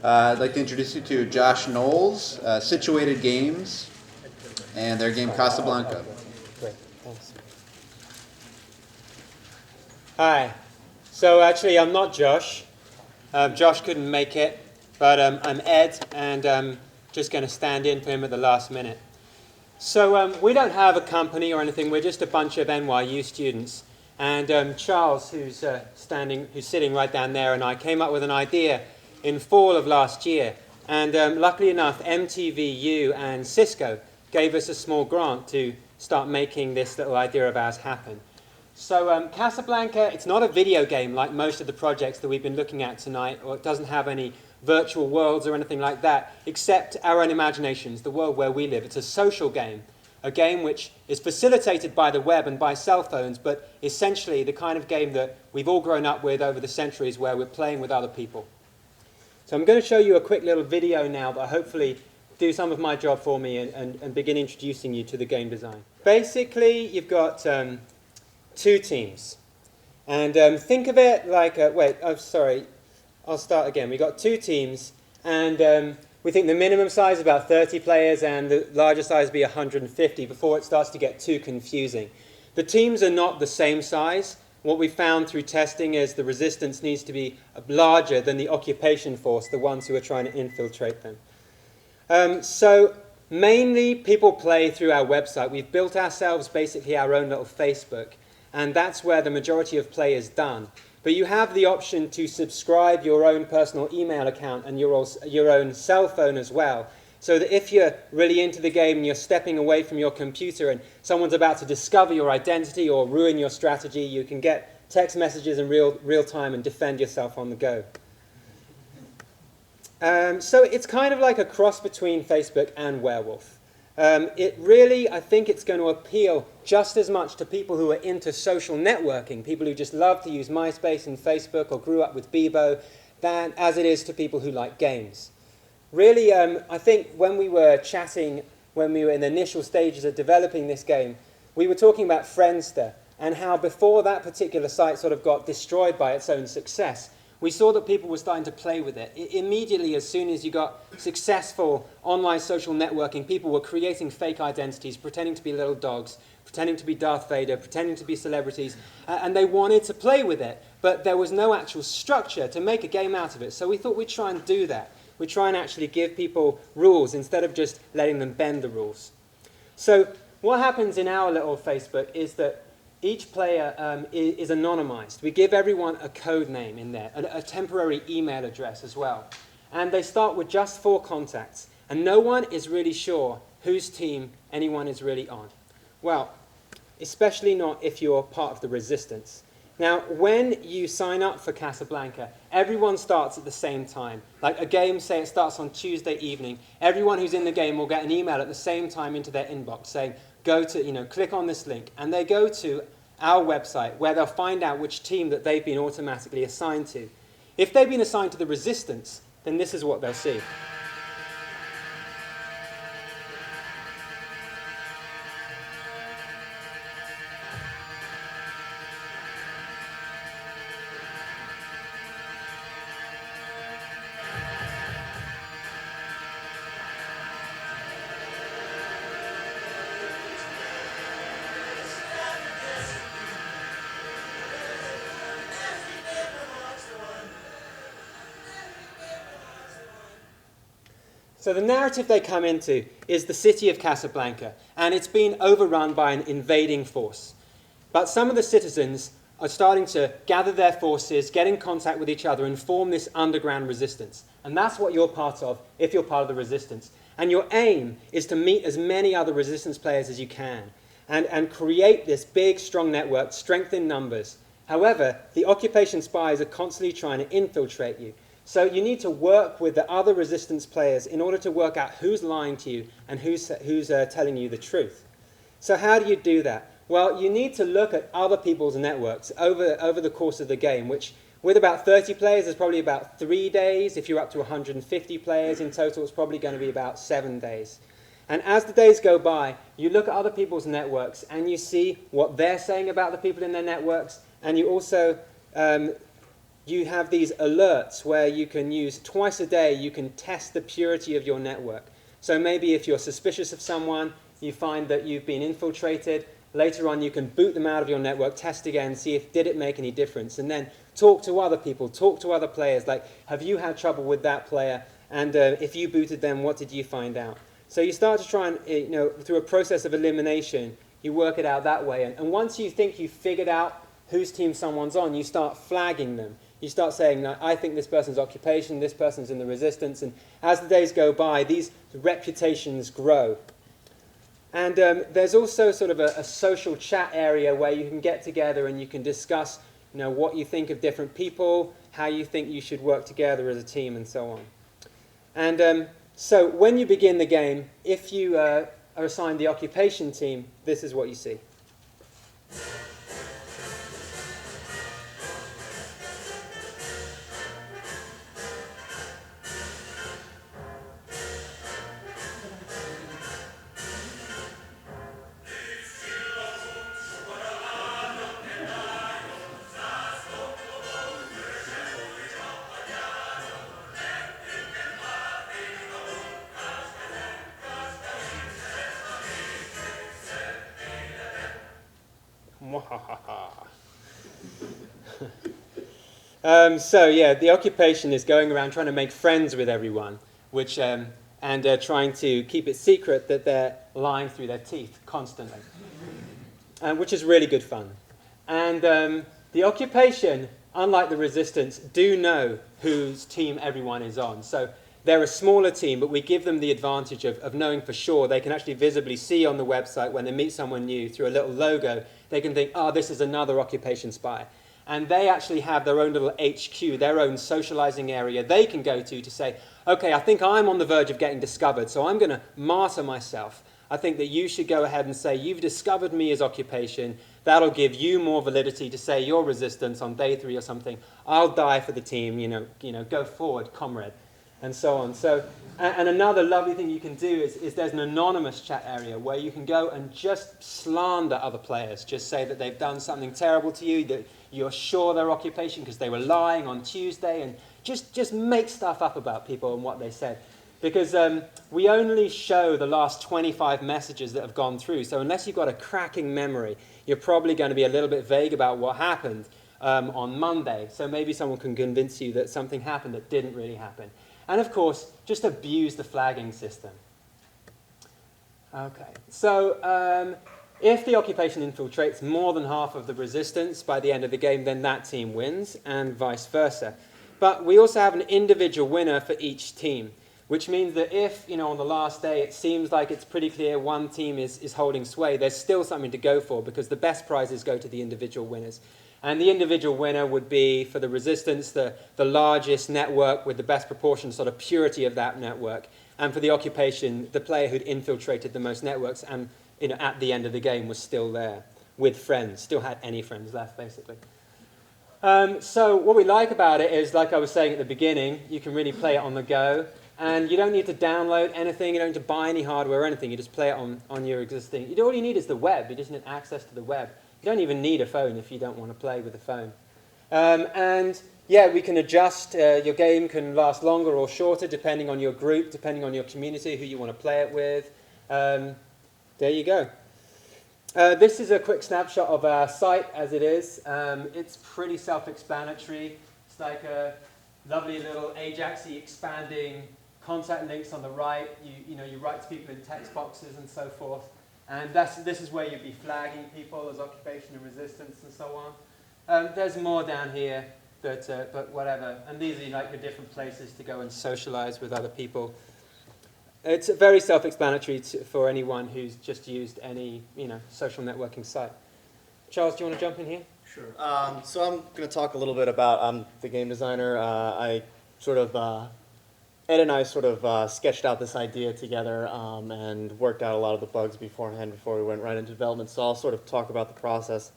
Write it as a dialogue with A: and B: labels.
A: I'd like to introduce you to Josh Knowles, Situated Games, and their game Casablanca.
B: Great, thanks. Hi. So actually, I'm not Josh. Josh couldn't make it, but I'm Ed, and I'm just going to stand in for him at the last minute. So we don't have a company or anything. We're just a bunch of NYU students. And Charles, who's sitting right down there, and I came up with an idea in fall of last year. And luckily enough, MTVU and Cisco gave us a small grant to start making this little idea of ours happen. So Casablanca, it's not a video game like most of the projects that we've been looking at tonight, or it doesn't have any virtual worlds or anything like that, except our own imaginations, the world where we live. It's a social game, a game which is facilitated by the web and by cell phones, but essentially the kind of game that we've all grown up with over the centuries where we're playing with other people. So I'm going to show you a quick little video now that hopefully do some of my job for me and begin introducing you to the game design. Basically, you've got two teams. And think of it like, I'll start again. We've got two teams, and we think the minimum size is about 30 players, and the larger size would be 150 before it starts to get too confusing. The teams are not the same size. What we found through testing is the resistance needs to be larger than the occupation force, the ones who are trying to infiltrate them. So mainly people play through our website. We've built ourselves basically our own little Facebook, and that's where the majority of play is done. But you have the option to subscribe your own personal email account and your own cell phone as well, so that if you're really into the game and you're stepping away from your computer and someone's about to discover your identity or ruin your strategy, you can get text messages in real time and defend yourself on the go. So it's kind of like a cross between Facebook and Werewolf. I think it's going to appeal just as much to people who are into social networking, people who just love to use MySpace and Facebook or grew up with Bebo, as it is to people who like games. Really, I think when we were chatting, when we were in the initial stages of developing this game, we were talking about Friendster and how before that particular site sort of got destroyed by its own success, we saw that people were starting to play with it. Immediately, as soon as you got successful online social networking, people were creating fake identities, pretending to be little dogs, pretending to be Darth Vader, pretending to be celebrities, and they wanted to play with it, but there was no actual structure to make a game out of it. So we thought we'd try and do that. We'd try and actually give people rules instead of just letting them bend the rules. So what happens in our little Facebook is that each player is anonymized. We give everyone a code name in there, a temporary email address as well. And they start with just 4 contacts. And no one is really sure whose team anyone is really on. Well, especially not if you're part of the resistance. Now, when you sign up for Casablanca, everyone starts at the same time. Like a game, say it starts on Tuesday evening. Everyone who's in the game will get an email at the same time into their inbox saying, click on this link, and they go to our website where they'll find out which team that they've been automatically assigned to. If they've been assigned to the resistance, then this is what they'll see. So the narrative they come into is the city of Casablanca, and it's been overrun by an invading force. But some of the citizens are starting to gather their forces, get in contact with each other, and form this underground resistance. And that's what you're part of, if you're part of the resistance. And your aim is to meet as many other resistance players as you can, and create this big, strong network, strengthen numbers. However, the occupation spies are constantly trying to infiltrate you. So you need to work with the other resistance players in order to work out who's lying to you and who's telling you the truth. So how do you do that? Well, you need to look at other people's networks over the course of the game, which with about 30 players is probably about 3 days. If you're up to 150 players in total, it's probably going to be about 7 days. And as the days go by, you look at other people's networks and you see what they're saying about the people in their networks, and you also you have these alerts where you can use twice a day, you can test the purity of your network. So maybe if you're suspicious of someone, you find that you've been infiltrated, later on you can boot them out of your network, test again, see if did it make any difference, and then talk to other people, talk to other players, like have you had trouble with that player, and if you booted them, what did you find out? So you start to try and, through a process of elimination, you work it out that way, and once you think you've figured out whose team someone's on, you start flagging them. You start saying, I think this person's occupation, this person's in the resistance, and as the days go by, these reputations grow. And there's also sort of a social chat area where you can get together and you can discuss what you think of different people, how you think you should work together as a team, and so on. And so when you begin the game, if you are assigned the occupation team, this is what you see. So yeah, the occupation is going around trying to make friends with everyone, which and trying to keep it secret that they're lying through their teeth constantly, which is really good fun. And the occupation, unlike the resistance, do know whose team everyone is on. So they're a smaller team, but we give them the advantage of knowing for sure. They can actually visibly see on the website when they meet someone new through a little logo. They can think, oh, this is another occupation spy. And they actually have their own little HQ, their own socializing area they can go to say, okay, I think I'm on the verge of getting discovered, so I'm going to martyr myself. I think that you should go ahead and say, you've discovered me as occupation. That'll give you more validity to say your resistance on day 3 or something. I'll die for the team, go forward, comrade, and so on. So, and another lovely thing you can do is there's an anonymous chat area where you can go and just slander other players. Just say that they've done something terrible to you, that you're sure their occupation because they were lying on Tuesday, and just make stuff up about people and what they said. Because we only show the last 25 messages that have gone through. So unless you've got a cracking memory, you're probably going to be a little bit vague about what happened on Monday. So maybe someone can convince you that something happened that didn't really happen. And of course, just abuse the flagging system. Okay, so if the occupation infiltrates more than half of the resistance by the end of the game, then that team wins, and vice versa. But we also have an individual winner for each team, which means that if, on the last day it seems like it's pretty clear one team is holding sway, there's still something to go for because the best prizes go to the individual winners. And the individual winner would be, for the resistance, the largest network with the best proportion, sort of purity of that network. And for the occupation, the player who'd infiltrated the most networks and at the end of the game was still there with friends, still had any friends left, basically. So what we like about it is, like I was saying at the beginning, you can really play it on the go. And you don't need to download anything, you don't need to buy any hardware or anything, you just play it on your existing. All you need is the web, you just need access to the web. You don't even need a phone if you don't want to play with a phone. And yeah, we can adjust, your game can last longer or shorter depending on your group, depending on your community, who you want to play it with. There you go. This is a quick snapshot of our site as it is. It's pretty self-explanatory. It's like a lovely little Ajax-y expanding contact links on the right. You write to people in text boxes and so forth. And this is where you'd be flagging people as occupation and resistance and so on. There's more down here, but whatever. And these are like the different places to go and socialize with other people. It's very self-explanatory for anyone who's just used any social networking site. Charles, do you want to jump in here?
C: Sure. So I'm going to talk a little bit about, I'm the game designer. Ed and I sort of sketched out this idea together and worked out a lot of the bugs beforehand before we went right into development. So I'll sort of talk about the process.